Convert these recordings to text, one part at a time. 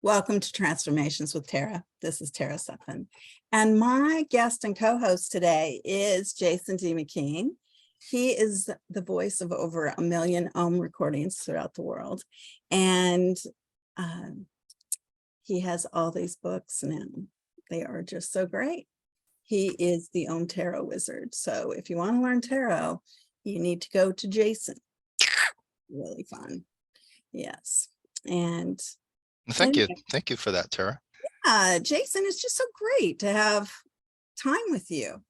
Welcome to Transformations with Tara. This is Tara Sutphen. And my guest and co-host today is Jason D. McKean. He is the voice of over 1 million recordings throughout the world. And he has all these books now. They are just so great. He is the tarot wizard. So if you want to learn tarot, you need to go to Jason. Really fun. Yes. And Thank you. Thank you for that, Tara. Jason, it's just so great to have time with you.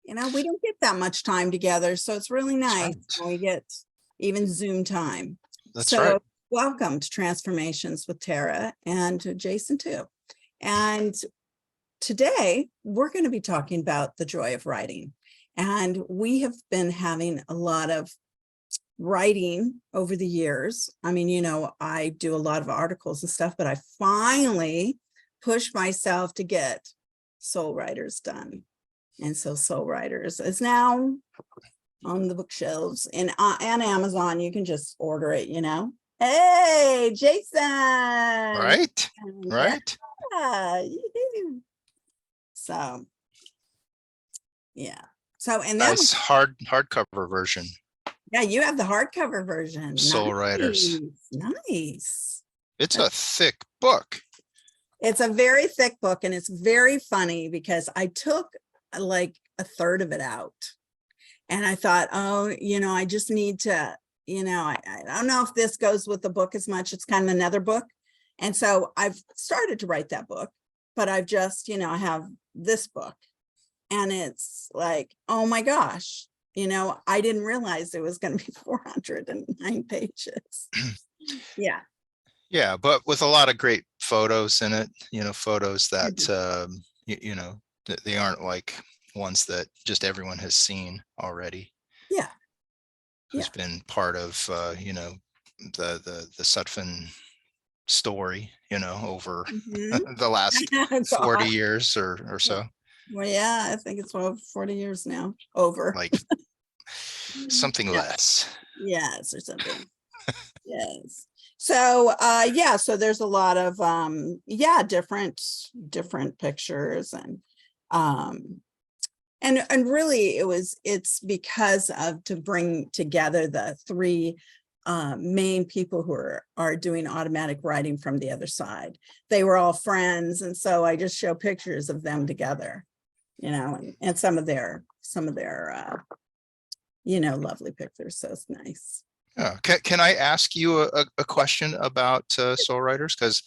You know, we don't get that much time together, so it's really nice when we get even Zoom time. That's right. Welcome to Transformations with Tara and to Jason too. And today we're going to be talking about the joy of writing. And we have been having a lot of writing over the years. I mean, you know, I do a lot of articles and stuff, but I finally pushed myself to get Soul Writers done. And so Soul Writers is now on the bookshelves and Amazon. You can just order it, you know. Hey, Jason. Right. Yeah. So, yeah. So, and then nice hardcover version. Yeah, you have the hardcover version. Soul Writers. Nice. It's a thick book. It's a very thick book, and it's very funny because I took like a third of it out. And I thought, oh, you know, I just need to, you know, I don't know if this goes with the book as much. It's kind of another book. And so I've started to write that book, but I've just, you know, I have this book. And it's like, oh my gosh. You know, I didn't realize it was going to be 409 pages. Yeah. Yeah, but with a lot of great photos in it, you know, photos that, you know, they aren't like ones that just everyone has seen already. Yeah. Who's been part of, you know, the Sutphen story, you know, over the last 40 years or so. Well, yeah, I think it's 40 years now. Over. Like something less. Yes, or something. Yes. So yeah, so there's a lot of different pictures and really it's because of to bring together the three main people who are doing automatic writing from the other side. They were all friends, and so I just show pictures of them together, you know, and some of their you know, lovely pictures. So it's nice. Can I ask you a question about Soul Writers? Because,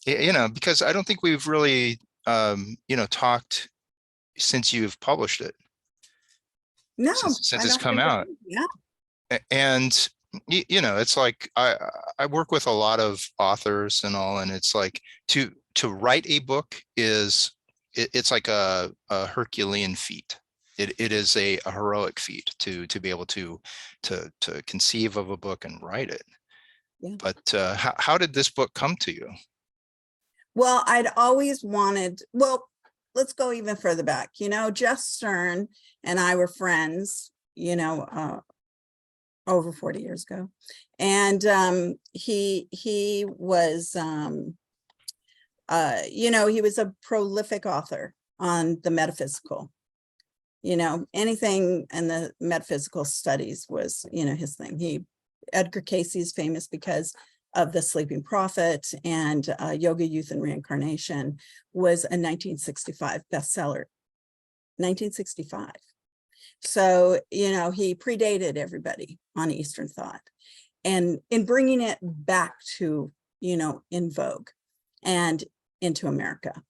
you know, because I don't think we've really, you know, talked since you've published it. No, since it's come out. Yeah. And, you know, it's like I work with a lot of authors and all, and it's like to write a book it's like a Herculean feat. It is a heroic feat to be able to conceive of a book and write it. Yeah. But how did this book come to you? Well, I'd always wanted, well, let's go even further back. You know, Jeff Stern and I were friends, you know, over 40 years ago. And he was, you know, he was a prolific author on the metaphysical. You know, anything in the metaphysical studies was, you know, his thing. Edgar Cayce is famous because of The Sleeping Prophet, and Yoga, Youth, and Reincarnation was a 1965 bestseller. 1965. So, you know, he predated everybody on Eastern thought, and in bringing it back to, you know, in vogue and into America.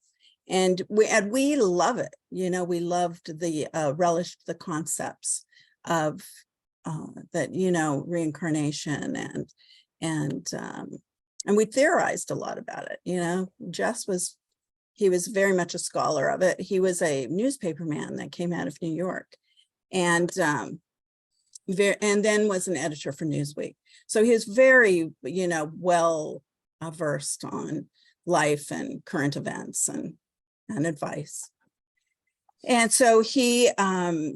And we love it. You know, we loved relished the concepts of that, you know, reincarnation and we theorized a lot about it. You know, he was very much a scholar of it. He was a newspaper man that came out of New York, and then was an editor for Newsweek. So he was very, you know, well versed on life and current events and advice. And so he, I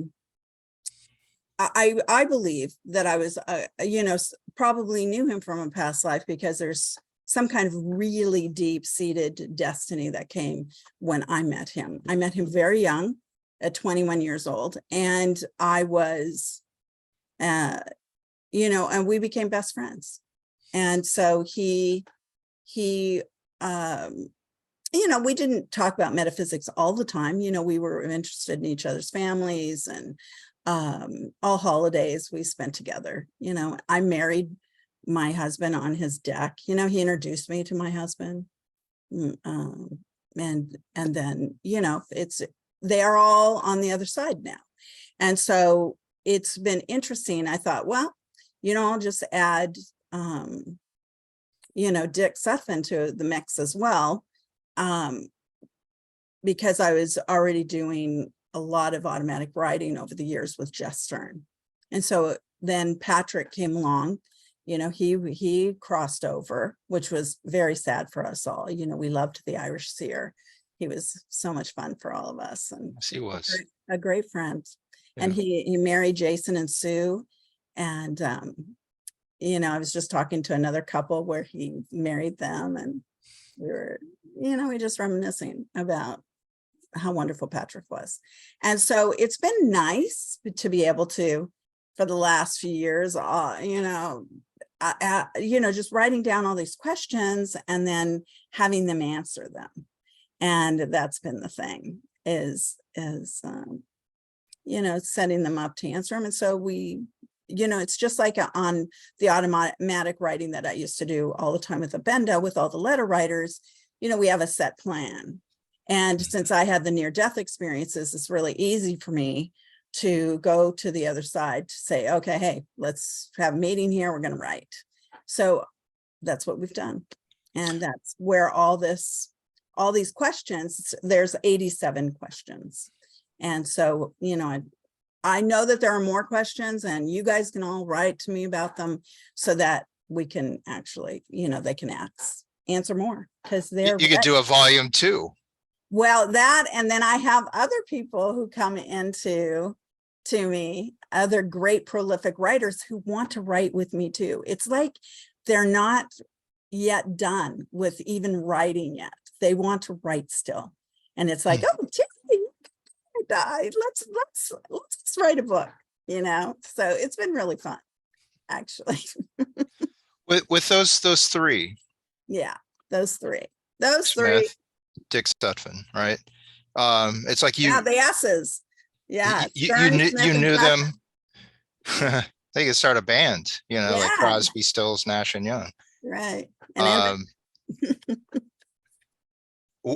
believe that I was, you know, probably knew him from a past life, because there's some kind of really deep-seated destiny that came when I met him. I met him very young, at 21 years old, and I was, you know, and we became best friends. And so he, you know, we didn't talk about metaphysics all the time. You know, we were interested in each other's families, and all holidays we spent together. You know, I married my husband on his deck. You know, he introduced me to my husband. And then, you know, they are all on the other side now. And so it's been interesting. I thought, well, you know, I'll just add, you know, Dick Sutphen to the mix as well, because I was already doing a lot of automatic writing over the years with Jess Stern. And so then Patrick came along, you know, he crossed over, which was very sad for us all. You know, we loved the Irish Seer. He was so much fun for all of us, and Yes, he was. a great friend. Yeah. And he married Jason and Sue. And, you know, I was just talking to another couple where he married them, and we were, you know, we just reminiscing about how wonderful Patrick was. And so it's been nice to be able to, for the last few years, you know, just writing down all these questions and then having them answer them. And that's been the thing, is you know, setting them up to answer them. And so we, you know, it's just like on the automatic writing that I used to do all the time with Abenda, with all the letter writers, you know, we have a set plan. And since I had the near-death experiences, it's really easy for me to go to the other side to say, okay, hey, let's have a meeting here, we're going to write. So that's what we've done. And that's where all these questions, there's 87 questions. And so, you know, I know that there are more questions, and you guys can all write to me about them so that we can actually, you know, they can answer more, because You could do a volume 2. Well, that, and then I have other people who come to me, other great prolific writers who want to write with me too. It's like they're not yet done with even writing yet. They want to write still. And it's like, oh, Tiffany, I died. Let's write a book, you know? So it's been really fun, actually. With those 3. Yeah, those three. Those Smith, 3. Dick Sutphen, right? It's like Yeah, the S's. Yeah. you knew Sutphen. them. They could start a band, you know, like Yeah. Crosby, Stills, Nash and Young. Right. And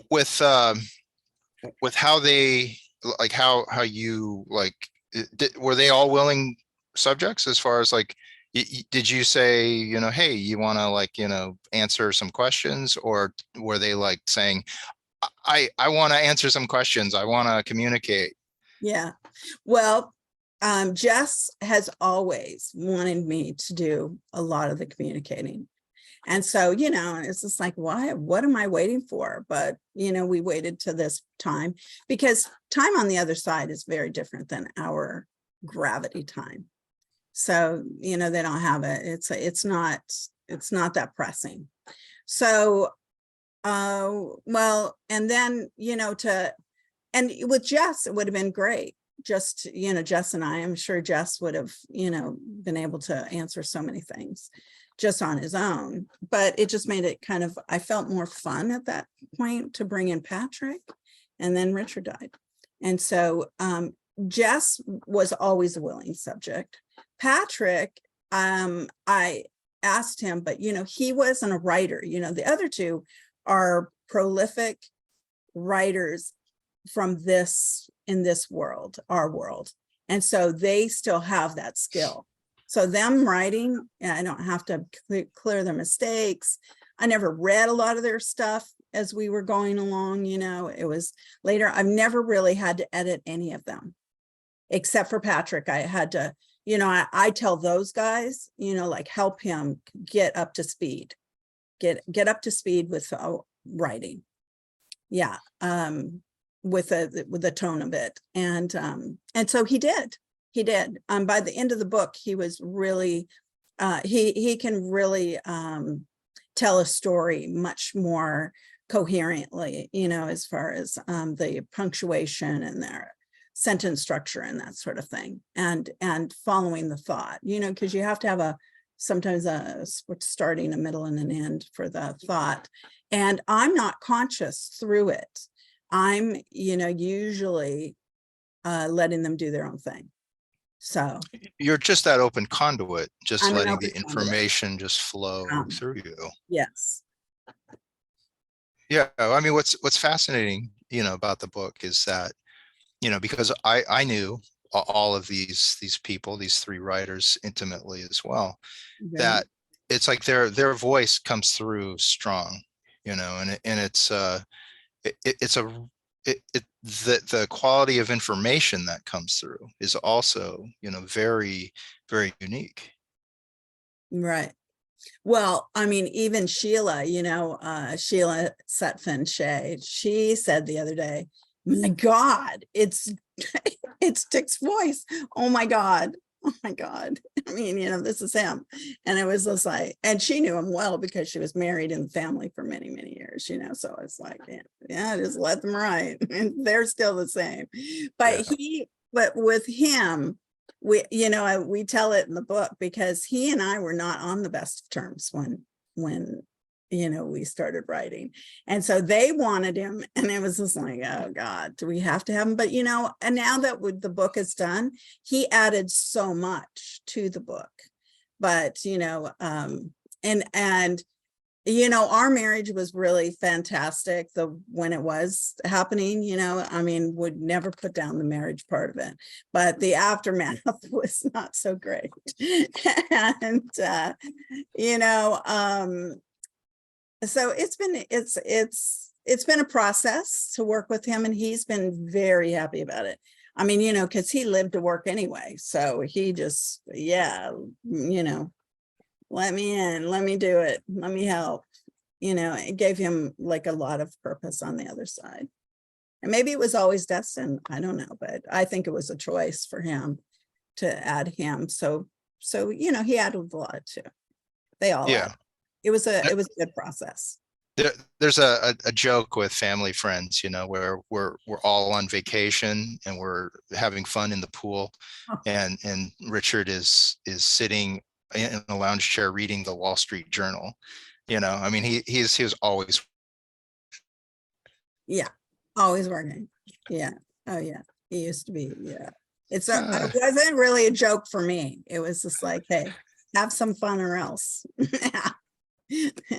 with how they, like, how you, like, were they all willing subjects, as far as, like, did you say, you know, hey, you want to, like, you know, answer some questions, or were they like saying, I want to answer some questions, I want to communicate? yeah, well, Jess has always wanted me to do a lot of the communicating. And so, you know, it's just like, why, what am I waiting for? But, you know, we waited to this time, because time on the other side is very different than our gravity time. So, you know, they don't have it. It's not that pressing. So, well, and then, you know, and with Jess, it would have been great. Just, you know, Jess and I'm sure Jess would have, you know, been able to answer so many things just on his own, but it just made it kind of, I felt more fun at that point to bring in Patrick, and then Richard died. And so Jess was always a willing subject. Patrick, I asked him, but, you know, he wasn't a writer. You know, the other two are prolific writers from in this world, our world. And so they still have that skill. So them writing, I don't have to clear their mistakes. I never read a lot of their stuff as we were going along, you know, it was later. I've never really had to edit any of them, except for Patrick. I had to, you know, I tell those guys, you know, like, help him get up to speed, get up to speed with writing. Yeah. With the tone of it. And so he did. By the end of the book, he was really, he can really tell a story much more coherently, you know, as far as the punctuation and their sentence structure and that sort of thing, and following the thought, you know, because you have to have sometimes a starting, a middle, and an end for the thought. And I'm not conscious through it. I'm, you know, usually letting them do their own thing. So You're just that open conduit, just I'm an letting open the conduit. information just flow through you. Yes. Yeah, I mean, what's fascinating, you know, about the book is that, you know, because I knew all of these people, these three writers intimately as well, Okay. that it's like their voice comes through strong, you know, and it's it's the quality of information that comes through is also, you know, very, very unique. Right. Well, I mean, even Sheila, you know, Sheila Sutphen Shea, she said the other day, my God, it's it's Dick's voice. Oh my God. Oh my God. I mean, you know, this is him. And it was just like, and she knew him well because she was married in the family for many, many years, you know. So it's like, yeah, just let them write. And they're still the same. But but with him, we, you know, we tell it in the book because he and I were not on the best of terms when you know, we started writing. And so they wanted him, and it was just like, oh God, do we have to have him? But you know, and now that the book is done, he added so much to the book. But you know, and you know, our marriage was really fantastic when it was happening, you know. I mean, would never put down the marriage part of it, but the aftermath was not so great. And you know, so it's been a process to work with him, and he's been very happy about it. I mean, you know, because he lived to work anyway, so he just, yeah, you know, let me in, let me do it, let me help. You know, it gave him like a lot of purpose on the other side. And maybe it was always destined, I don't know, but I think it was a choice for him to add him. So you know, he added a lot too. They all Yeah. added. It was a good process. There's a joke with family friends, you know, where we're all on vacation and we're having fun in the pool, Oh. and Richard is sitting in a lounge chair reading the Wall Street Journal. You know, I mean, he was always. Yeah, always working. Yeah. Oh yeah, he used to be. Yeah, it wasn't really a joke for me. It was just like, hey, have some fun or else.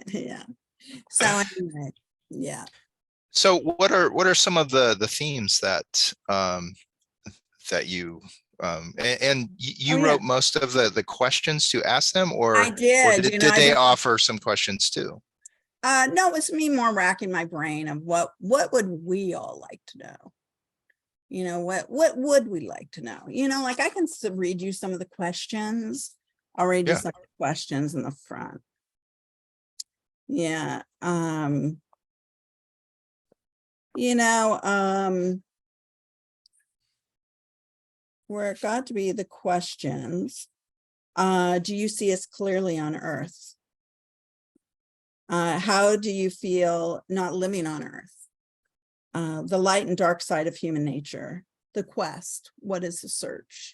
Yeah. So anyway, yeah. So what are some of the themes that that you and you Oh yeah, wrote most of the questions to ask them, I or did. You know, did I they just offer some questions too? no, it was me more racking my brain of what would we all like to know? You know, what would we like to know? You know, like I can read you some of the questions. I'll read you Yeah. some of the questions in the front. Yeah. You know, where it got to be the questions. Do you see us clearly on Earth? How do you feel not living on Earth? The light and dark side of human nature. The quest. What is the search?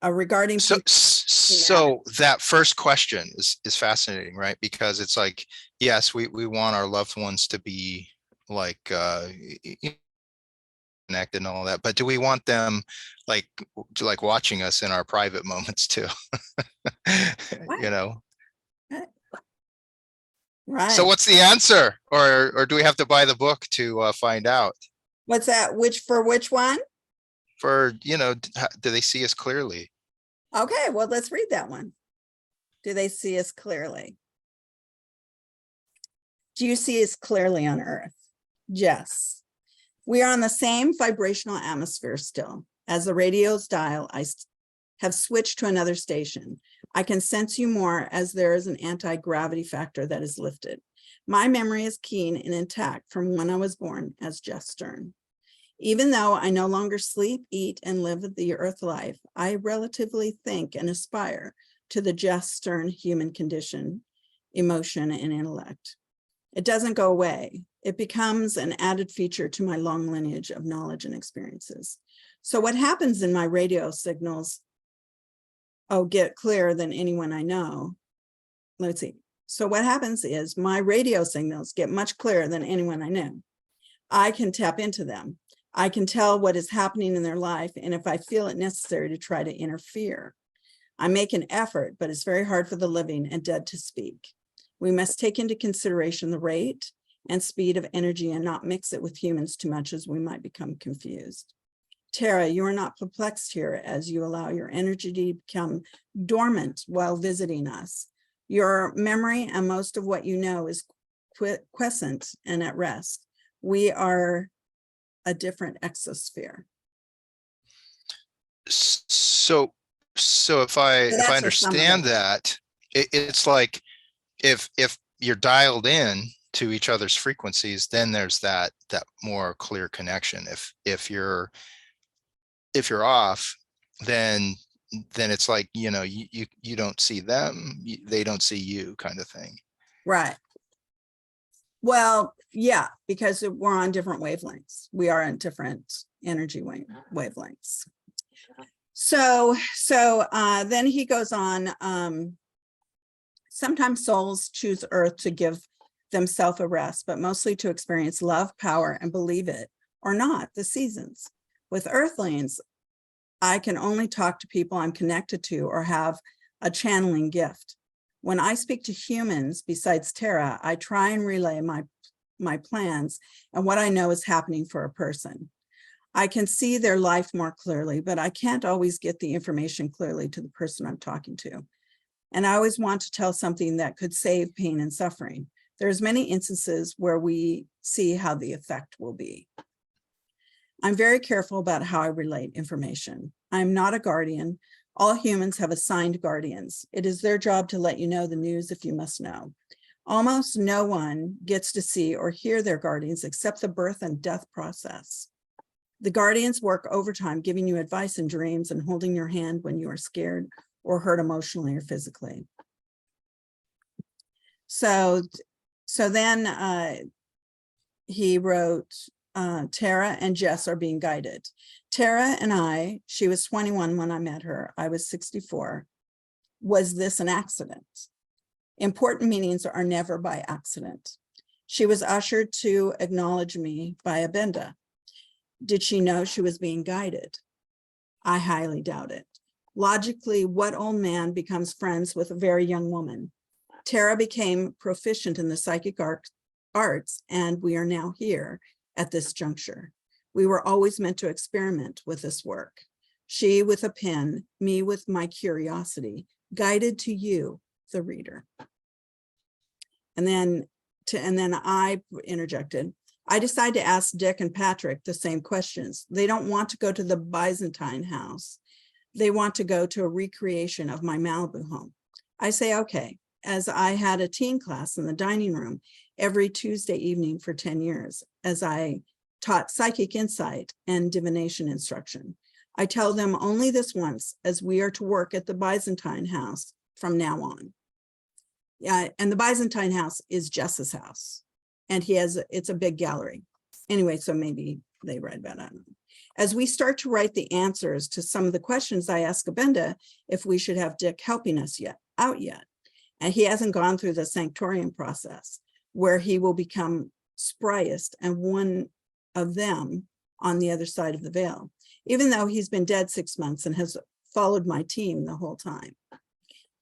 Regarding So that first question is fascinating, right? Because it's like, yes, we want our loved ones to be like connected and all that, but do we want them like watching us in our private moments too? You know? Right. So what's the answer? Or do we have to buy the book to find out? What's that? Which one? For, you know, do they see us clearly? Okay, well, let's read that one. Do they see us clearly? Do you see us clearly on Earth? Yes. We are on the same vibrational atmosphere still. As the radio's dial, I have switched to another station. I can sense you more as there is an anti-gravity factor that is lifted. My memory is keen and intact from when I was born as Jeff Stern. Even though I no longer sleep, eat, and live the Earth life, I relatively think and aspire to the Jeff Stern human condition. emotion, and intellect. It doesn't go away. It becomes an added feature to my long lineage of knowledge and experiences. So what happens in my radio signals, get clearer than anyone I know. Let's see. So what happens is my radio signals get much clearer than anyone I know. I can tap into them. I can tell what is happening in their life, and if I feel it necessary to try to interfere. I make an effort, but it's very hard for the living and dead to speak. We must take into consideration the rate and speed of energy and not mix it with humans too much, as we might become confused. Tara, you are not perplexed here as you allow your energy to become dormant while visiting us. Your memory and most of what you know is quiescent and at rest. We are a different exosphere. So if I So that's a understand summary. that, it's like if you're dialed in to each other's frequencies, then there's that more clear connection. If you're off, then it's like, you don't see them, they don't see you, kind of thing. Right. Well, yeah, because we're on different wavelengths. We are on different energy wavelengths. So then he goes on, sometimes souls choose Earth to give themselves a rest, but mostly to experience love, power, and believe it or not, the seasons. With Earthlings, I can only talk to people I'm connected to or have a channeling gift. When I speak to humans, besides Tara, I try and relay my plans and what I know is happening for a person. I can see their life more clearly, but I can't always get the information clearly to the person I'm talking to. And I always want to tell something that could save pain and suffering. There's many instances where we see how the effect will be. I'm very careful about how I relate information. I'm not a guardian. All humans have assigned guardians. It is their job to let you know the news if you must know. Almost no one gets to see or hear their guardians except the birth and death process. The guardians work overtime, giving you advice in dreams and holding your hand when you are scared or hurt emotionally or physically. So then he wrote, Tara and Jess are being guided. Tara and I, she was 21 when I met her. I was 64. Was this an accident? Important meetings are never by accident. She was ushered to acknowledge me by Abenda. Did she know she was being guided? I highly doubt it. Logically, what old man becomes friends with a very young woman? Tara became proficient in the psychic arts, and we are now here at this juncture. We were always meant to experiment with this work. She with a pen, me with my curiosity, guided to you, the reader. And then I interjected, I decided to ask Dick and Patrick the same questions. They don't want to go to the Byzantine house. They want to go to a recreation of my Malibu home. I say, okay, as I had a teen class in the dining room every Tuesday evening for 10 years, as I taught psychic insight and divination instruction. I tell them only this once, as we are to work at the Byzantine house from now on. Yeah, and the Byzantine house is Jess's house. And it's a big gallery. Anyway, so maybe they read about it. I don't know. As we start to write the answers to some of the questions, I ask Abenda if we should have Dick helping us out yet. And he hasn't gone through the sanctorium process where he will become spryest and one of them on the other side of the veil, even though he's been dead 6 months and has followed my team the whole time.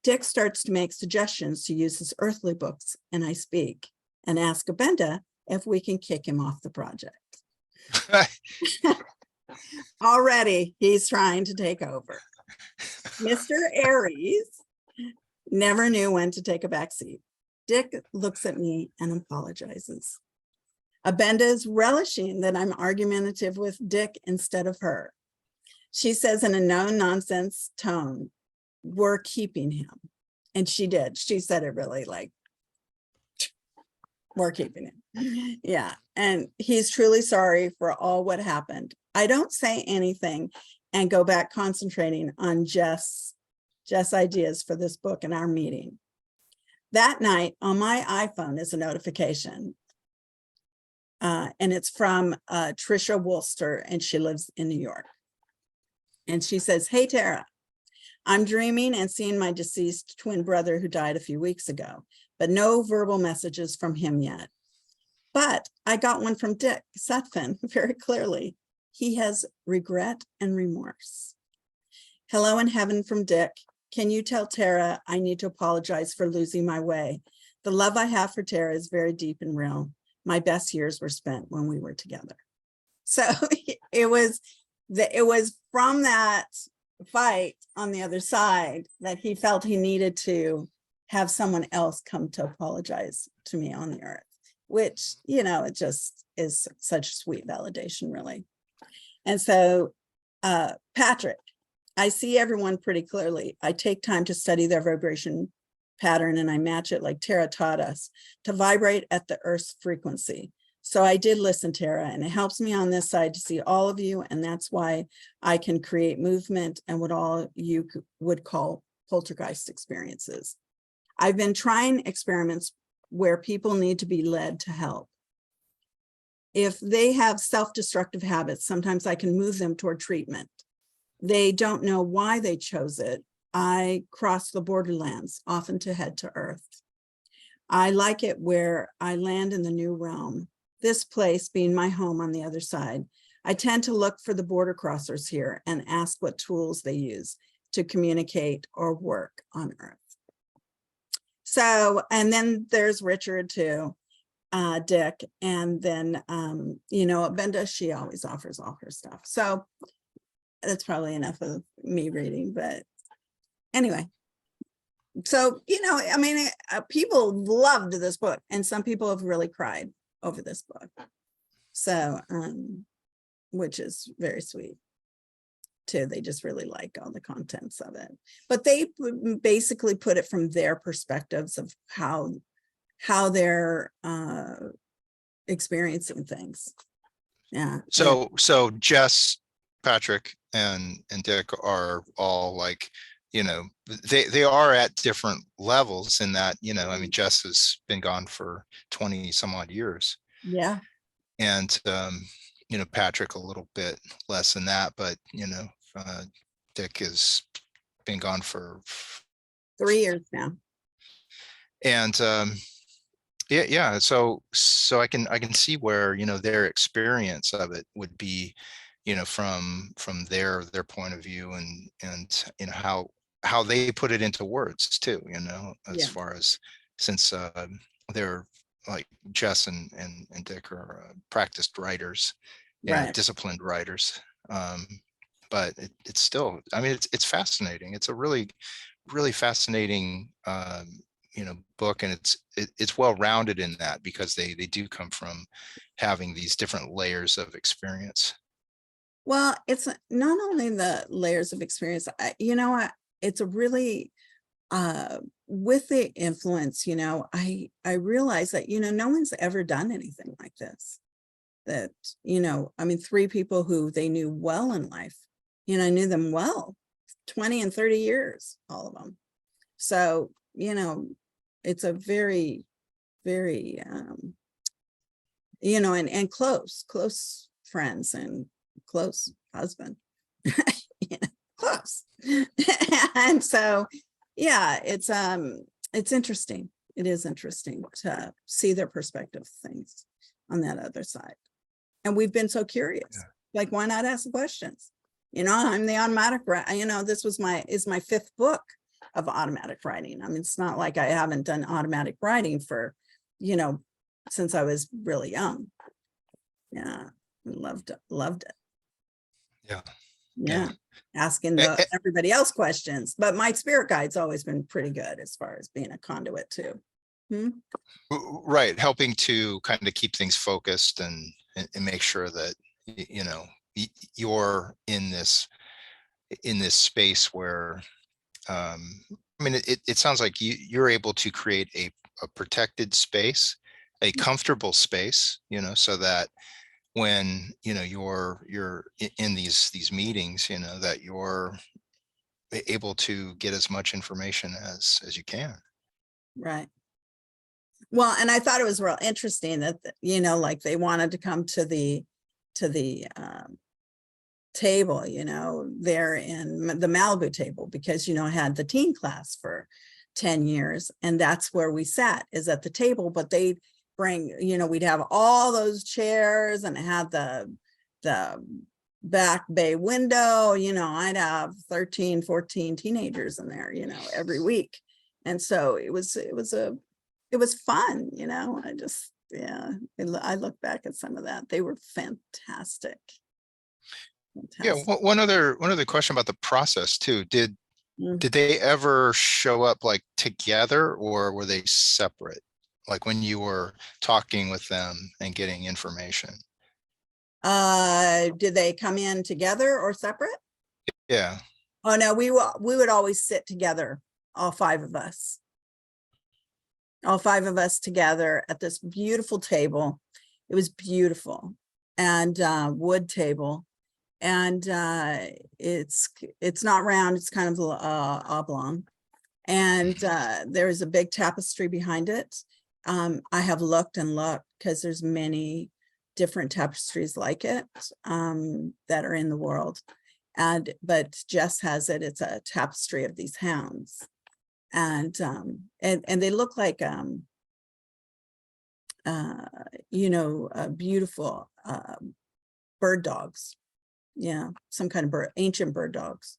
Dick starts to make suggestions to use his earthly books, and I speak and ask Abenda if we can kick him off the project. Already, he's trying to take over. Mr. Aries never knew when to take a backseat. Dick looks at me and apologizes. Abenda is relishing that I'm argumentative with Dick instead of her. She says in a no-nonsense tone, we're keeping him. And she did. She said it really like, we're keeping him. Yeah. And he's truly sorry for all what happened. I don't say anything and go back concentrating on Jess ideas for this book and our meeting. That night on my iPhone is a notification. And it's from Trisha Wolster, and she lives in New York. And she says, "Hey, Tara, I'm dreaming and seeing my deceased twin brother who died a few weeks ago, but no verbal messages from him yet. But I got one from Dick Sutphen very clearly. He has regret and remorse. Hello in heaven from Dick. Can you tell Tara I need to apologize for losing my way? The love I have for Tara is very deep and real. My best years were spent when we were together." So it was from that fight on the other side that he felt he needed to have someone else come to apologize to me on the earth, which, you know, it just is such sweet validation, really. And so, Patrick, I see everyone pretty clearly. I take time to study their vibration pattern, and I match it like Tara taught us to vibrate at the Earth's frequency. So I did listen, Tara, and it helps me on this side to see all of you. And that's why I can create movement and what all you would call poltergeist experiences. I've been trying experiments where people need to be led to help. If they have self-destructive habits, sometimes I can move them toward treatment. They don't know why they chose it. I cross the borderlands, often to head to Earth. I like it where I land in the new realm. This place being my home on the other side. I tend to look for the border crossers here and ask what tools they use to communicate or work on Earth. So, and then there's Richard too, Dick, and then, you know, Benda, she always offers all her stuff. So that's probably enough of me reading, but anyway. So, you know, I mean, people loved this book, and some people have really cried over this book. So, which is very sweet too. They just really like all the contents of it, but they basically put it from their perspectives of how they're experiencing things. Yeah. So Jess, Patrick, and Dick are all like, you know, they are at different levels in that, you know, I mean, Jess has been gone for 20 some odd years. Yeah. And, you know, Patrick a little bit less than that, but, you know, Dick has been gone for 3 years now. And, yeah. So I can see where, you know, their experience of it would be, you know, from their point of view, and you know how they put it into words too, you know, as far as, since they're like Jess and Dick are practiced writers, you know, disciplined writers. But it's still, I mean, it's fascinating. It's a really fascinating you know, book, and it's well rounded in that, because they do come from having these different layers of experience. Well, it's not only the layers of experience, you know, it's a really, with the influence, you know, I realize that, you know, no one's ever done anything like this. That, you know, I mean, 3 people who they knew well in life, you know, I knew them well, 20 and 30 years, all of them. So, you know, it's a very, very, you know, and close friends and close husband, you know, close. And so, yeah, it's interesting. It is interesting to see their perspective of things on that other side. And we've been so curious, like, why not ask the questions? You know, I'm the automatic, you know, this is my 5th book of automatic writing. I mean, it's not like I haven't done automatic writing for, you know, since I was really young. Yeah, loved it. Yeah. Asking everybody else questions, but my spirit guide's always been pretty good as far as being a conduit too. Right, helping to kind of keep things focused and make sure that, you know, you're in this space where, I mean, it sounds like you're able to create a protected space, a comfortable space, you know, so that when, you know, you're in these meetings, you know, that you're able to get as much information as you can. Right. Well, and I thought it was real interesting that, you know, like they wanted to come to the table, you know, there in the Malibu table, because, you know, I had the teen class for 10 years, and that's where we sat, is at the table. But they'd bring, you know, we'd have all those chairs, and it had the back bay window, you know, I'd have 13, 14 teenagers in there, you know, every week. And so it was fun, you know. I just, yeah, I look back at some of that. They were fantastic. Yeah, Fantastic. one other question about the process too. Mm. Did they ever show up like together, or were they separate? Like when you were talking with them and getting information? Did they come in together or separate? Yeah. Oh no, we would always sit together, all five of us. All five of us together at this beautiful table. It was beautiful, and wood table. And it's not round, it's kind of oblong. And there is a big tapestry behind it. I have looked and looked, because there's many different tapestries like it that are in the world. But Jess has it. It's a tapestry of these hounds. And they look like you know, beautiful bird dogs. Yeah, some kind of bird, ancient bird dogs.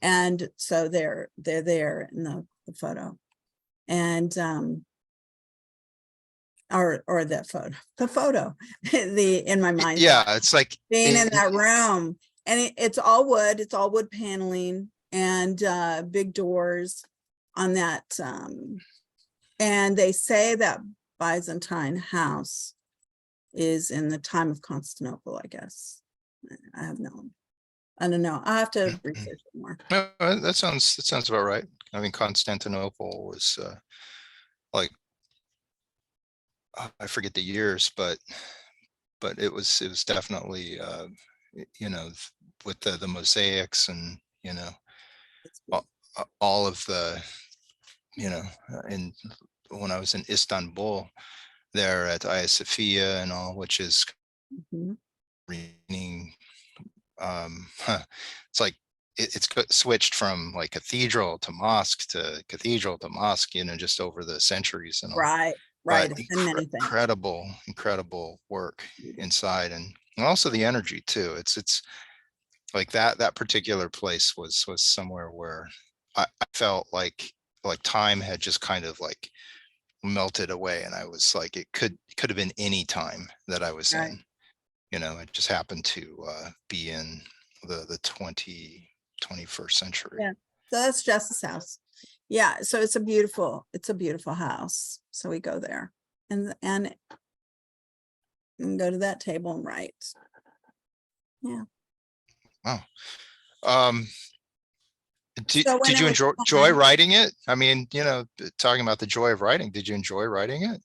And so they're there in the photo. And or that photo, in my mind's Yeah, eye, it's like being in that room. And it's all wood paneling, and big doors on that. And they say that Byzantine house is in the time of Constantinople, I guess. I don't know. I have to research it more. that sounds about right. I mean, Constantinople was like, I forget the years, but it was definitely you know, with the mosaics, and you know, all of the, you know, and when I was in Istanbul there at Hagia Sophia and all, which is Mhm. reading, it's like it's switched from like cathedral to mosque, you know, just over the centuries and all. Right, But right. It's been many things. incredible work inside, and also the energy too. It's like that particular place was somewhere where I felt like time had just kind of like melted away, and I was like, it could have been any time that I was Right. in. You know, it just happened to be in the 21st century. Yeah. So that's Jess's house. Yeah. So it's a beautiful house. So we go there and go to that table and write. Yeah. Wow. Um, So when did it you was enjoy fun, writing it? I mean, you know, talking about the joy of writing, did you enjoy writing it?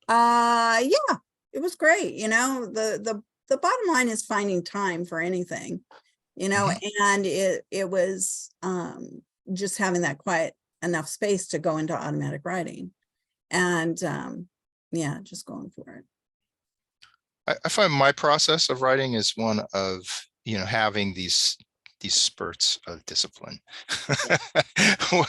yeah, it was great. You know, the bottom line is finding time for anything, you know, Mhm. and it was just having that quiet enough space to go into automatic writing. And yeah, just going for it. I find my process of writing is one of, you know, having these spurts of discipline Yeah.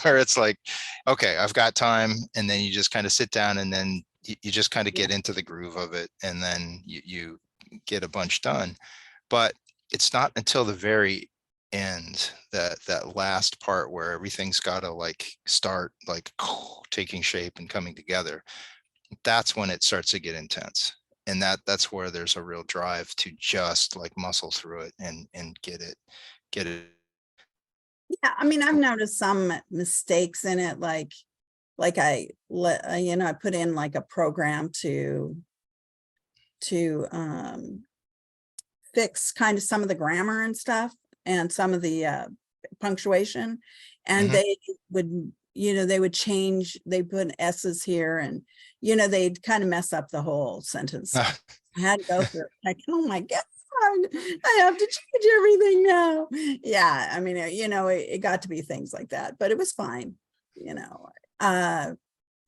where it's like, okay, I've got time, and then you just kind of sit down, and then you just kind of Yeah. get into the groove of it, and then you get a bunch done. But it's not until the very end, that last part where everything's got to like start like taking shape and coming together. That's when it starts to get intense, and that's where there's a real drive to just like muscle through it and get it. Yeah, I mean, I've noticed some mistakes in it, like you know, I put in like a program to fix kind of some of the grammar and stuff, and some of the punctuation, and Mhm. they would, you know, they would change, they put s's here, and you know, they'd kind of mess up the whole sentence. I had to go through it, like, oh my God, I have to change everything now. Yeah, I mean, you know, it got to be things like that, but it was fine, you know.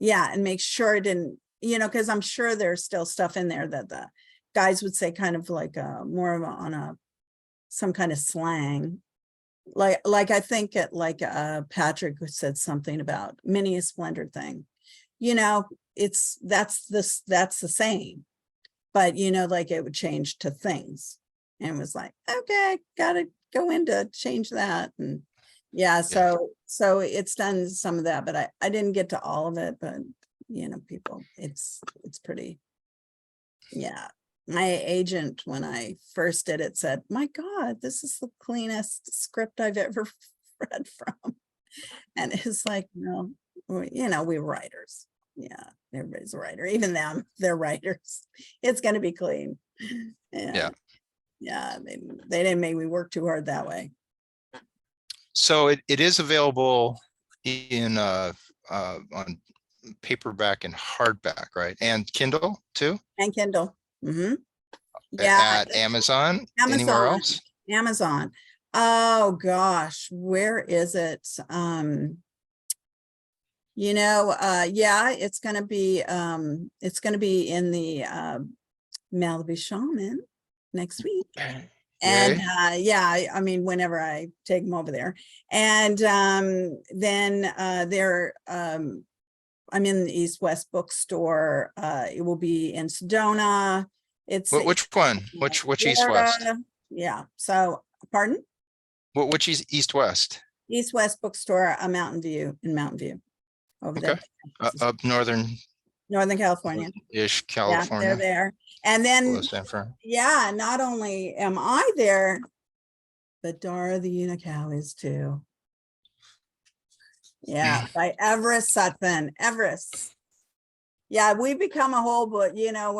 Yeah, and make sure it didn't, because I'm sure there's still stuff in there that the guys would say kind of like more of some kind of slang. Like I think Patrick said something about mini a splendor thing. That's the same, but like it would change to things, and it was like, okay, gotta go in to change that. And yeah, Yeah. so it's done some of that, but I didn't get to all of it, but people, it's pretty, yeah. My agent, when I first did it, said, my God, this is the cleanest script I've ever read from. And it's like, no, we're writers. Yeah, everybody's a writer. Even them, they're writers. It's going to be clean. Yeah. Yeah, they didn't make me work too hard that way. So it is available in on paperback and hardback, right? And Kindle too? And Kindle. Yeah, At Amazon, anywhere Amazon. else? Amazon. Oh gosh, where is it? Yeah, it's gonna be in the Malibu Shaman next week. And Yay. I mean, whenever I take them over there. And then I'm in the East West bookstore. It will be in Sedona. Which one? Which East West? Florida. Yeah. So, pardon? Which is East West? East West bookstore, in Mountain View, over there. Okay. Up Northern-ish Northern California. Yeah, they're California. there. And then, Below San Fran. yeah, not only am I there, but Dara the Unicow is too. Yeah, by Everest Sutphen. Everest. Yeah, we become a whole book,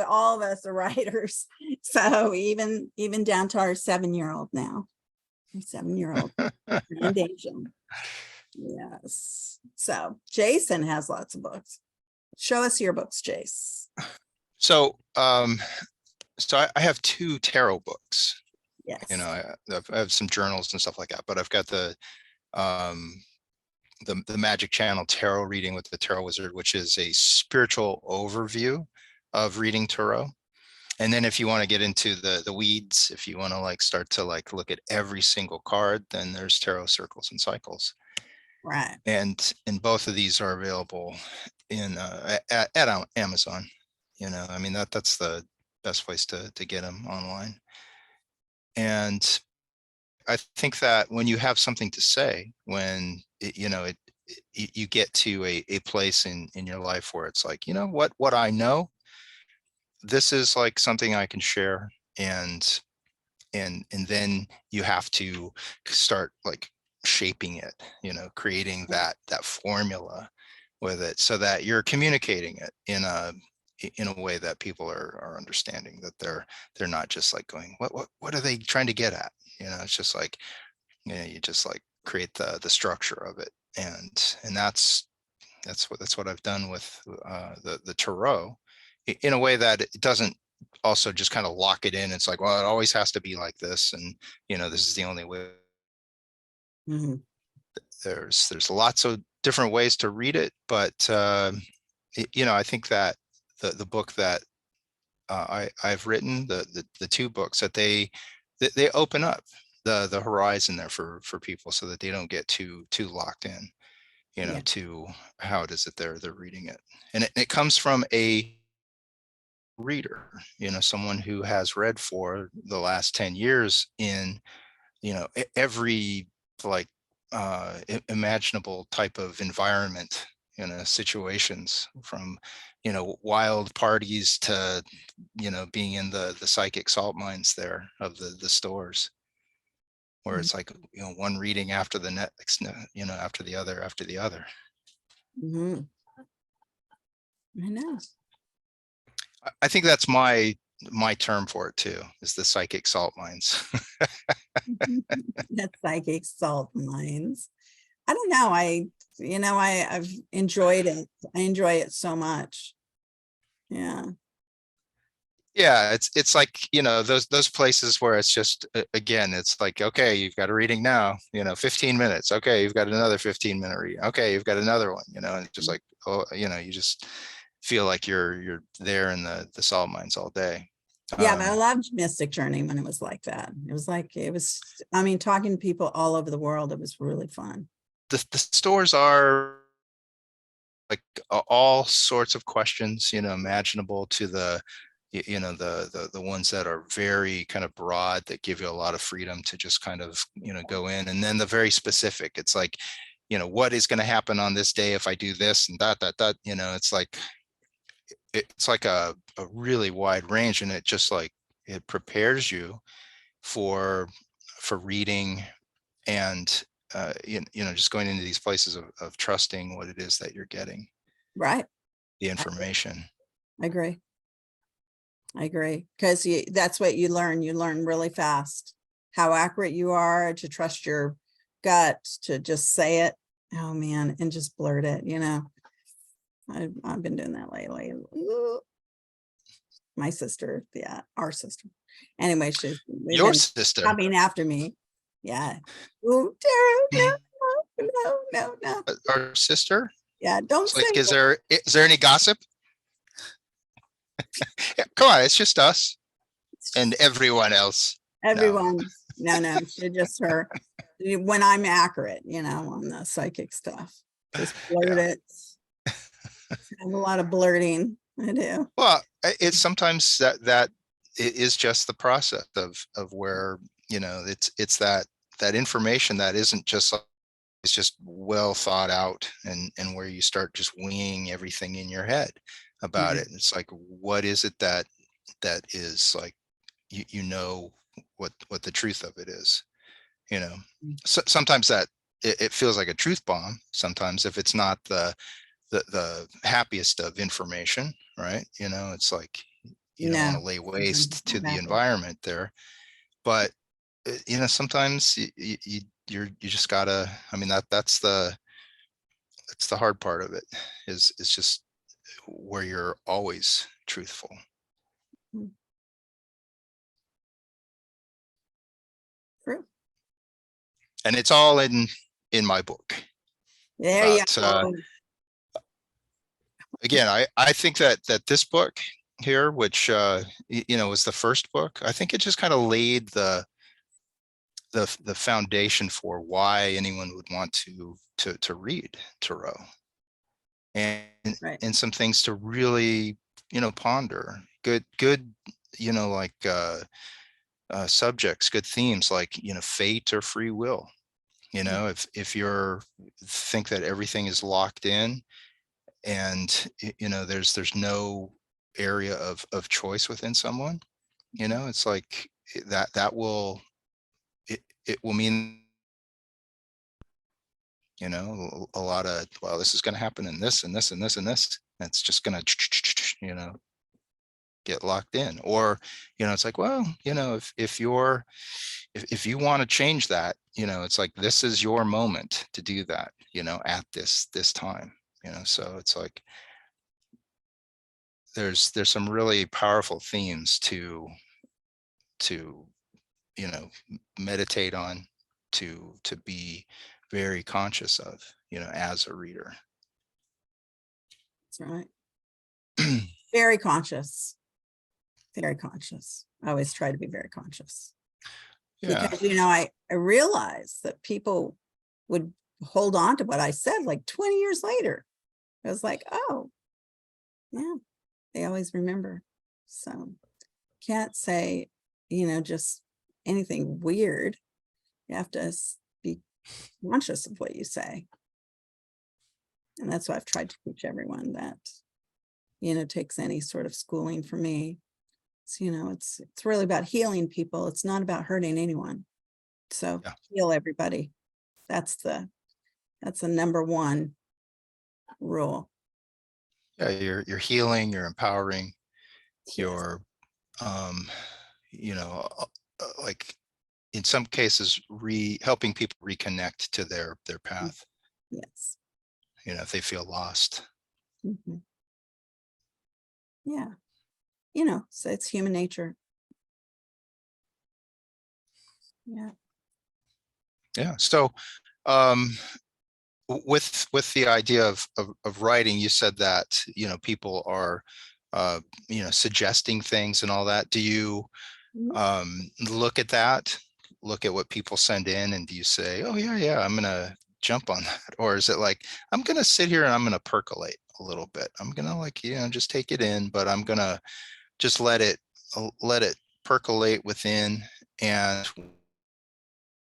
all of us are writers. So even down to our 7-year-old now. Our 7-year-old. And Asian. Yes. So Jason has lots of books. Show us your books, Jace. So I have 2 tarot books. Yes. I have some journals and stuff like that, but I've got the Magic Channel tarot reading with the Tarot Wizard, which is a spiritual overview of reading tarot. And then if you want to get into the weeds, if you want to start to look at every single card, then there's Tarot Circles and Cycles. Right. And both of these are available at Amazon. I mean, that's the best place to get them online. And I think that when you have something to say, when you get to a place in your life where it's like, what I know, this is like something I can share, and then you have to start shaping it, creating that formula with it, so that you're communicating it in a way that people are understanding, that they're not just going, what are they trying to get at? It's just you just create the structure of it, and that's what I've done with the tarot, in a way that it doesn't also just kind of lock it in. It's like, well, it always has to be like this, and this is the only way. Mm-hmm. There's lots of different ways to read it, but I think that the book that I've written, the 2 books, that they open up the horizon there for people, so that they don't get too locked in, Yeah. to how it is that they're reading it. And it comes from a reader, someone who has read for the last 10 years in, every imaginable type of environment, situations, from, wild parties to, being in the psychic salt mines there of the stores, where it's like, one reading after the next, after the other. Mm-hmm. I know. I think that's my term for it too, is the psychic salt mines. That's psychic salt mines. I don't know. I've enjoyed it. I enjoy it so much. Yeah. Yeah, it's like, those places where it's just, again, it's like, okay, you've got a reading now, 15 minutes. Okay, you've got another 15-minute reading. Okay, you've got another one, and it's just like, oh, you know, you just feel like you're there in the salt mines all day. Yeah, but I loved Mystic Journey when it was like that. I mean, talking to people all over the world, it was really fun. The stores are like all sorts of questions, you know, imaginable, to the you know, the ones that are very kind of broad, that give you a lot of freedom to just kind of, you know, go in, and then the very specific, it's like, you know, what is going to happen on this day if I do this and that, you know, it's like a really wide range, and it just like, it prepares you for reading, and you know, just going into these places of trusting what it is that you're getting, Right. the information. I agree. I agree. Because that's what you learn. You learn really fast how accurate you are, to trust your gut, to just say it. Oh man, and just blurt it, you know. I've been doing that lately. Ooh. My sister, yeah, our sister. Anyway, they've Your been sister. coming after me. Yeah. Ooh, Tara, no. Our sister. Yeah, don't It's say like, it. is there any gossip? Yeah, come on, it's just us It's and just everyone else. No. everyone. No, she just her. When I'm accurate, you know, on the psychic stuff, just blurt Yeah. it. I have a lot of blurting. I do. Well, it's sometimes that it is just the process of where, you know, it's that information that isn't just like, it's just well thought out, and where you start just winging everything in your head about Yeah. it. It's like, what is it that is like, you know, what the truth of it is, you know. So sometimes that it feels like a truth bomb sometimes, if it's not the happiest of information, right? You know, it's like, you don't want No, to lay sometimes waste it's to not the happy. environment there, but you know, sometimes you just gotta, I mean, that's the hard part of it, is just where you're always truthful. Mm, true. And it's all in my book There you about go. again, I think that this book here, which you know, was the first book, I think it just kind of laid the foundation for why anyone would want to read Thoreau, and Right. some things to really, you know, ponder. Good, you know, like subjects, good themes, like, you know, fate or free will. You know, if you're think that everything is locked in, and you know, there's no area of choice within someone, you know, it's like that will it will mean, you know, a lot of, well, this is going to happen in this and this and this and this, and it's just going to, you know, get locked in. Or, you know, it's like, well, you know, if you want to change that, you know, it's like, this is your moment to do that, you know, at this time, you know. So it's like, there's some really powerful themes to you know, meditate on, to be very conscious of, you know, as a reader. That's right. Very conscious. Very conscious. I always try to be very conscious. Yeah. Because, you know, I realized that people would hold on to what I said like 20 years later. I was like, oh, yeah, they always remember. So can't say, you know, just anything weird. You have to be conscious of what you say. And that's why I've tried to teach everyone that, you know, takes any sort of schooling from me. So, you know, it's really about healing people. It's not about hurting anyone. So Yeah. heal everybody. That's the number one rule. Yeah, you're healing, you're empowering, Yes. you're you know, like, in some cases, helping people reconnect to their path, Yes. you know, if they feel lost. Mhm. Yeah. You know, so it's human nature. Yeah. Yeah. So um With the idea of writing, you said that, people are, uh, suggesting things and all that. Do you Mhm. look at that, look at what people send in, and do you say, oh yeah, I'm gonna jump on that? Or is it like, I'm gonna sit here and I'm gonna percolate a little bit. I'm gonna, like, just take it in, but I'm gonna just let it percolate within, and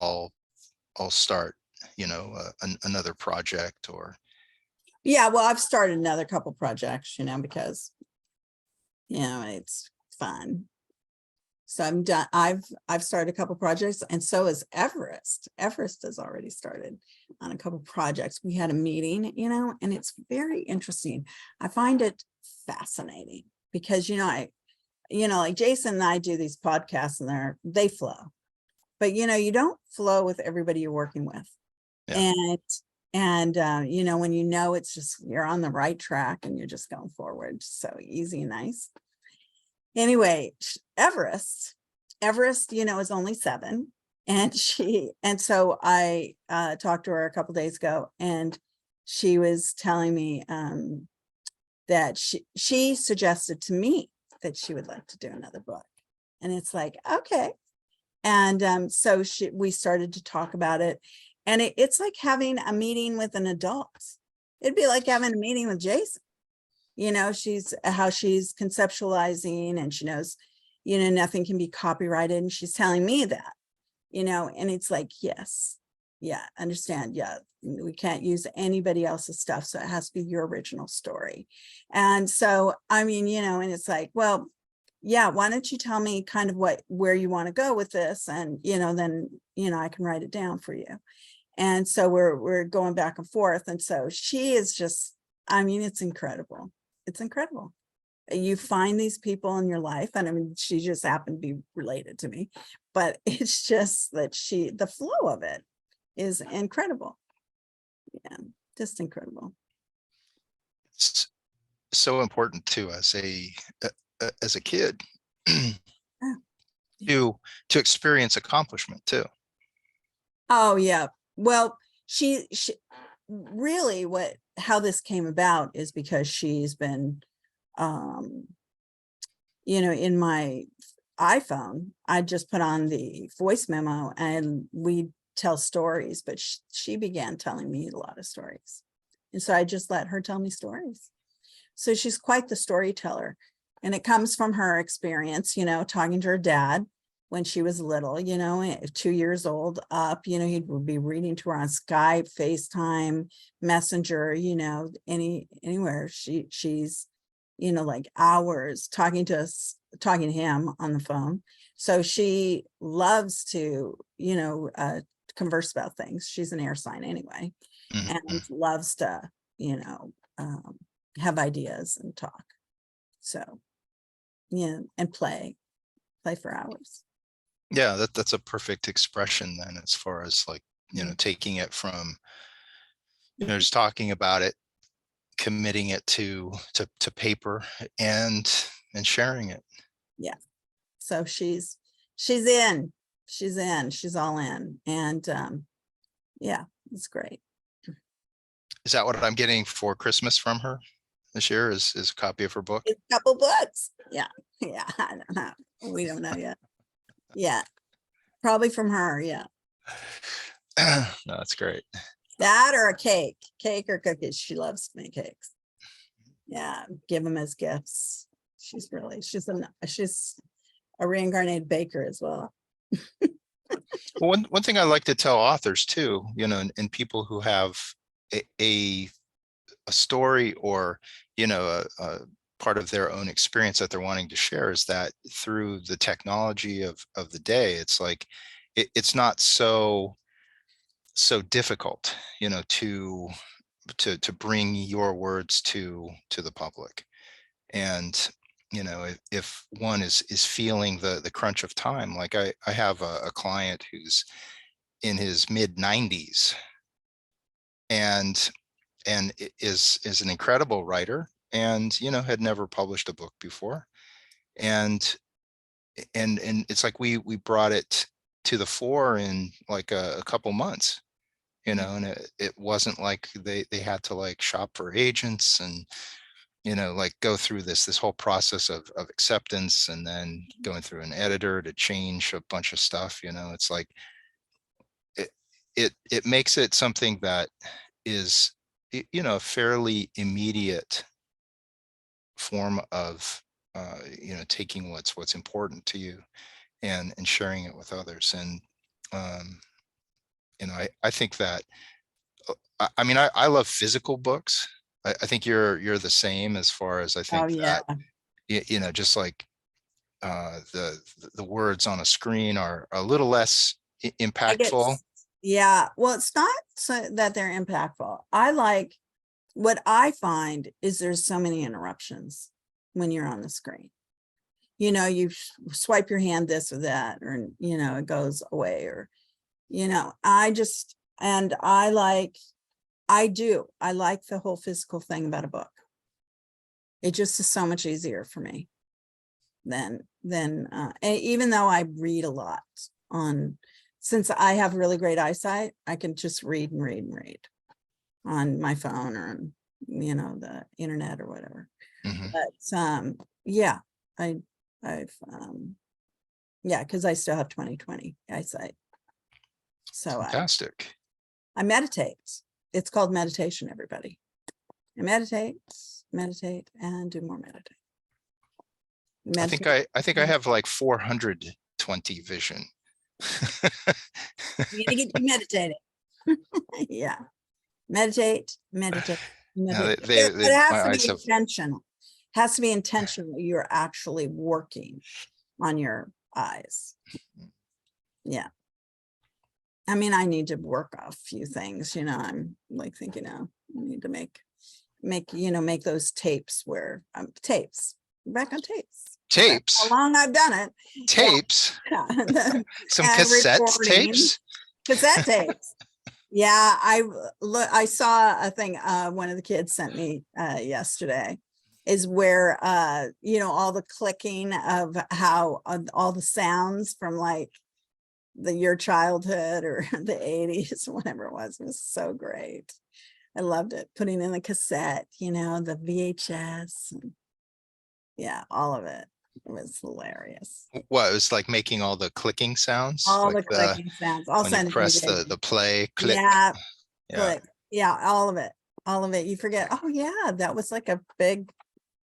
I'll I'll start, another project, or Yeah, well, I've started another couple projects, because, it's fun. So I'm done. I've started a couple projects, and so is Everest. Everest has already started on a couple projects. We had a meeting, and it's very interesting. I find it fascinating because, like Jason and I do these podcasts, and they flow. But you don't flow with everybody you're working with. yeah. And when it's just you're on the right track and you're just going forward, so easy and nice. Anyway, Everest, is only 7. And so I talked to her a couple days ago, and she was telling me that she suggested to me that she would like to do another book. And it's like, okay. And so we started to talk about it. And it's like having a meeting with an adult. It'd be like having a meeting with Jason. She's how she's conceptualizing, and she knows, nothing can be copyrighted. And she's telling me that, and it's like, yes, yeah, understand. Yeah, we can't use anybody else's stuff. So it has to be your original story. And so, I mean, and it's like, well, yeah, why don't you tell me kind of where you want to go with this? And, then, I can write it down for you. And so we're going back and forth. And so she is just, I mean, it's incredible. It's incredible. You find these people in your life, and I mean, she just happened to be related to me, but it's just that the flow of it is incredible. Yeah, just incredible. It's so important too, as a kid, Oh, to experience accomplishment too. oh, yeah. Well, she really how this came about is because she's been, in my iPhone, I just put on the voice memo and we tell stories, but she began telling me a lot of stories. And so I just let her tell me stories. So she's quite the storyteller. And it comes from her experience, talking to her dad when she was little, 2 years old up, he would be reading to her on Skype, FaceTime, Messenger, anywhere. She's, like hours talking to him on the phone. So she loves to, converse about things. She's an air sign anyway, and Mhm. loves to, have ideas and talk. So, yeah, and play for hours. Yeah, that's a perfect expression then, as far as, like, Mm. taking it from, just talking about it, committing it to paper, and sharing it. Yeah. So she's in, she's all in. And yeah, it's great. Is that what I'm getting for Christmas from her this year, is a copy of her book? It's a couple books. Yeah. Yeah. I don't know. We don't know yet. Yeah. Probably from her. Yeah. No, that's great. That or a cake or cookies. She loves to make cakes. Yeah. Give them as gifts. She's a reincarnated baker as well. Well, one thing I like to tell authors too, and people who have a, a a story, or, a part of their own experience that they're wanting to share, is that through the technology of the day, it's like, it's not so difficult, to bring your words to the public. And, if one is feeling the crunch of time, like I have a client who's in his mid 90s, and is an incredible writer, and, had never published a book before. And it's like we brought it to the fore in like a couple months. you know, and it wasn't like they had to like shop for agents and, you know, like go through this whole process of acceptance and then going through an editor to change a bunch of stuff. You know, it's like it makes it something that is, you know, a fairly immediate form of you know, taking what's important to you and sharing it with others. And you know, I think that I mean, I love physical books. I think you're the same, as far as I Oh, think yeah. that you know, just like the words on a screen are a little less I get, impactful. yeah, well, it's not so that they're impactful. What I find is there's so many interruptions when you're on the screen. You know, you swipe your hand this or that, or, you know, it goes away, or, you know, I like the whole physical thing about a book. It just is so much easier for me than even though I read a lot since I have really great eyesight, I can just read and read and read on my phone or on, you know, the internet or whatever. Mhm. But yeah, I've yeah, because I still have 20/20 eyesight. So Fantastic. I meditate. It's called meditation, everybody. I meditate, and do more meditate. I think I have like 420 vision. You gotta get you meditating. Yeah. Meditate. Yeah, But it has my to eyes be have. intentional. Has to be intentional. You're actually working on your eyes. Yeah. I mean, I need to work a few things, you know, I'm like thinking, I need to make, make those tapes where tapes, back on tapes. That's how Tapes. long I've done it. Yeah. Tapes. Yeah. Some And cassette recording tapes. cassette tapes. Yeah, I saw a thing one of the kids sent me yesterday, is where you know, all the clicking of how all the sounds from like your childhood or the 80s, whatever it was so great. I loved it. Putting in the cassette, you know, the VHS, and yeah, all of it. It was hilarious. What, it was like making all the clicking sounds, All like the clicking sounds. I'll when you send it to you press guys. the play click. Yeah, Yeah. click. Yeah, all of it. All of it. You forget, oh yeah, that was like a big,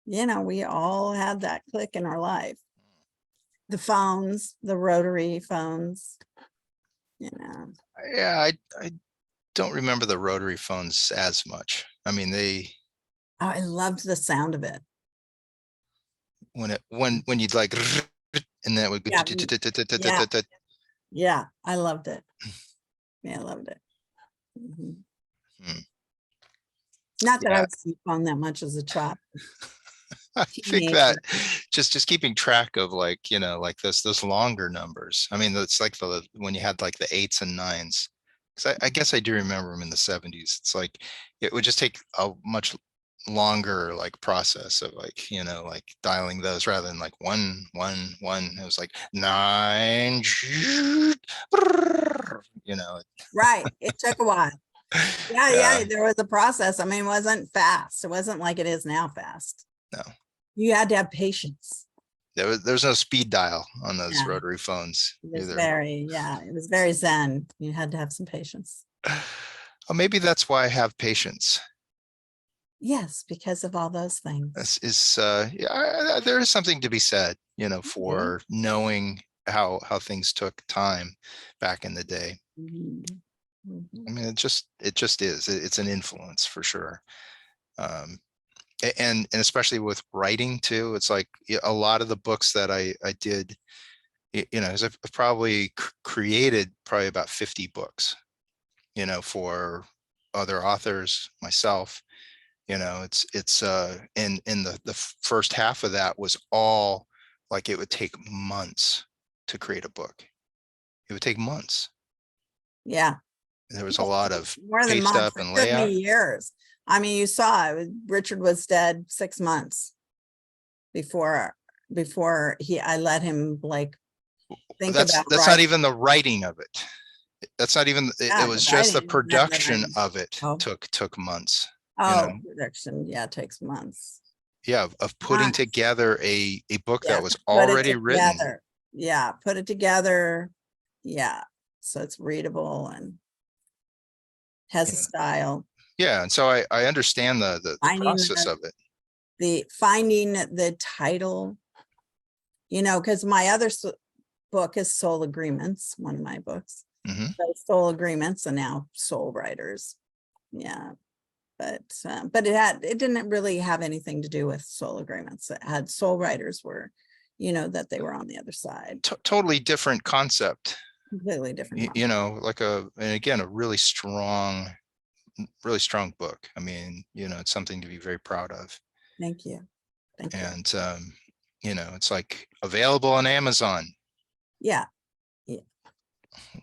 you know, we all had that click in our life. The phones, the rotary phones, you know. Yeah, I don't remember the rotary phones as much. I mean, Oh, I loved the sound of it. when you'd like and then it would go Yeah, yeah, yeah. I loved it. Yeah, I loved it. Mhm. Hmm. Not that I Yeah, was on the phone that much as a child, I think that teenager. just keeping track of, like, you know, like those longer numbers. I mean, it's like when you had like the eights and nines. Because I guess I do remember them in the 70s. It's like it would just take a much longer like process of, like, you know, like dialing those rather than like 1 1 1. It was like 9, you know. Right. It took a while. Yeah, Yeah, yeah. There was a process. I mean, it wasn't fast. It wasn't like it is now fast. no, You had to have patience. there's no speed dial on those Yeah. rotary phones It was either. yeah, it was very zen. You had to have some patience. Well, maybe that's why I have patience. Yes, because of all those This things. is yeah, there is something to be said, you know, Okay. for knowing how things took time back in the day. Mhm. I Mhm. mean, it just is. It's an influence for sure. Um, and especially with writing too. It's like, a lot of the books that I did, you know, 'cause I've probably created probably about 50 books, you know, for other authors, myself. You know, it's in the first half of that was all like, it would take months to create a book. It would take months. Yeah. There was a lot of More than paste months. up It and took me layout. years. I mean, you saw Richard was dead 6 months before I let him like think That's about that's not writing. even the writing of it. That's not even, it Yeah, the was just the writing, not the production writing. of it Oh, took months, you know. oh, production, yeah, it takes months. Yeah, of putting Months, together a book yeah, that was to put it already written. together. Yeah, put it together. Yeah, so it's readable and has a Yeah. style. Yeah, and so I understand the Finding process of it. finding the title, because my other book is Soul Agreements, one of my books. Hmm. So Soul Agreements and now Soul Writers. Yeah. But it didn't really have anything to do with Soul Agreements. It had Soul Writers were, that they were on the other side. Totally different concept, Completely different. you know, like and again, a really strong book. I mean, you know, it's something to be very proud of. Thank you. Thank you. And you know, it's like available on Amazon. Yeah. Yeah.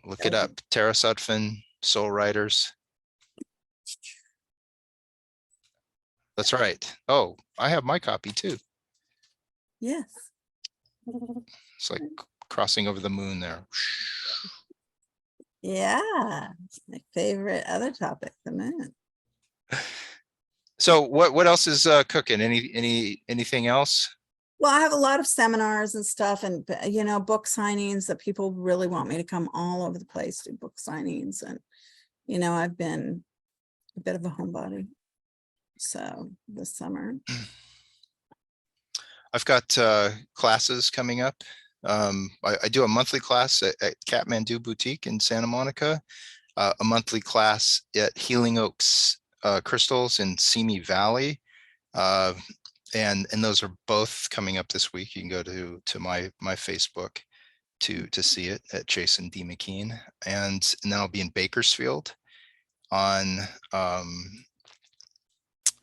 Look it up. Tara Sutphen, Soul Writers. That's right. Oh, I have my copy too. Yes. It's like crossing over the moon there. Yeah. My favorite other topic, the moon. So what else is cooking? Anything else? Well, I have a lot of seminars and stuff and, book signings that people really want me to come all over the place to book signings. And, I've been a bit of a homebody. So this summer. I've got classes coming up. I do a monthly class at Kathmandu Boutique in Santa Monica, a monthly class at Healing Oaks Crystals in Simi Valley. And those are both coming up this week. You can go to my Facebook to see it at Jason D. McKean. And then I'll be in Bakersfield on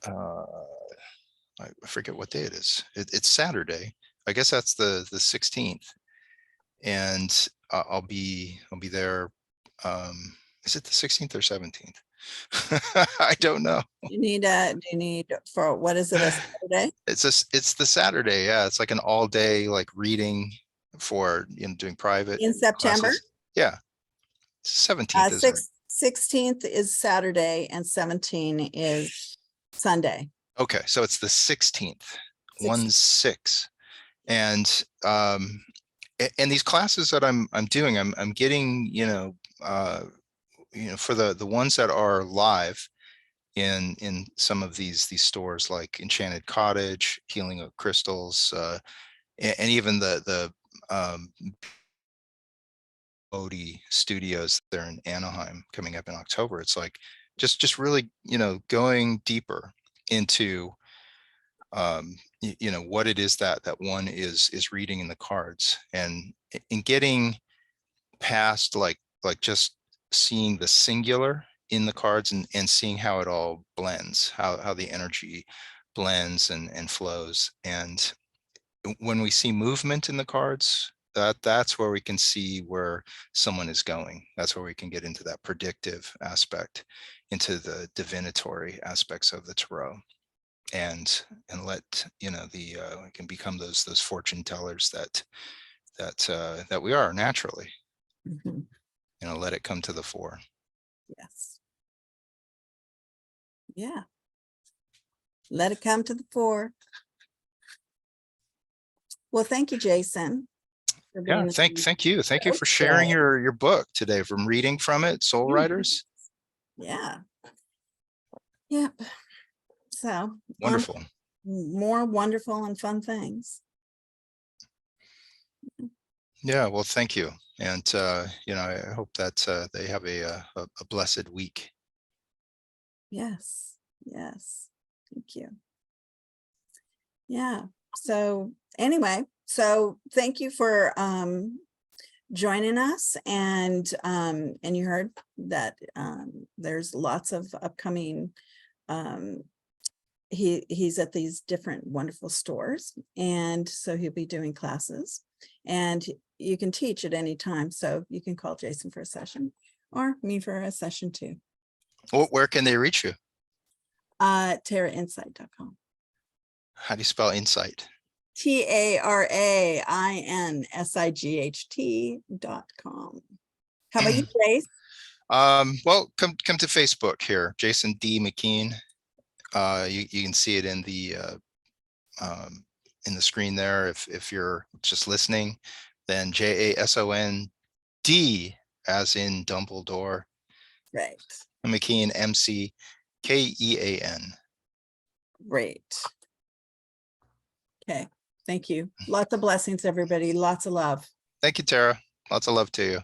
I forget what day it is. It's Saturday. I guess that's the 16th. And I'll be there. Is it the 16th or 17th? I don't know. Do you need for, what is it, a Saturday? It's the Saturday. Yeah, it's like an all day like reading for doing private In September? classes. Yeah, 17th, isn't it? 16th is Saturday and 17 is Sunday. Okay, so it's the 16th, 1/6. And and these classes that I'm doing, I'm getting, for the ones that are live in some of these stores like Enchanted Cottage, Healing of Crystals, and even the Odie Studios there in Anaheim coming up in October. It's like just really, going deeper into what it is that one is reading in the cards, and in getting past like just seeing the singular in the cards and seeing how it all blends, how the energy blends and flows. And when we see movement in the cards, that's where we can see where someone is going. That's where we can get into that predictive aspect, into the divinatory aspects of the tarot, and let we can become those fortune tellers that we are naturally. Mhm. Let it come to the fore. Yes. Yeah. Let it come to the fore. Well, thank you, Jason. For Yeah, being thank you so for sharing today. your book today, from reading from it, Soul Writers. Yeah. Yep. So on Wonderful. more wonderful and fun things. Yeah, well, thank you. And I hope that they have a blessed week. Yes. Yes. Thank you. Yeah. So anyway, so thank you for joining us, and you heard that there's lots of upcoming he's at these different wonderful stores, and so he'll be doing classes, and you can teach at any time, so you can call Jason for a session or me for a session too. Where can they reach you? TaraInsight.com. How do you spell insight? TARAINSIGHT.com. How about you, Grace? Well, come to Facebook here, Jason D. McKean. You can see it in the screen there. If you're just listening, then JASOND as in Dumbledore, Right, McKean, MCKEAN. great. Okay, thank you. Lots of blessings, everybody. Lots of love. Thank you, Tara. Lots of love to you.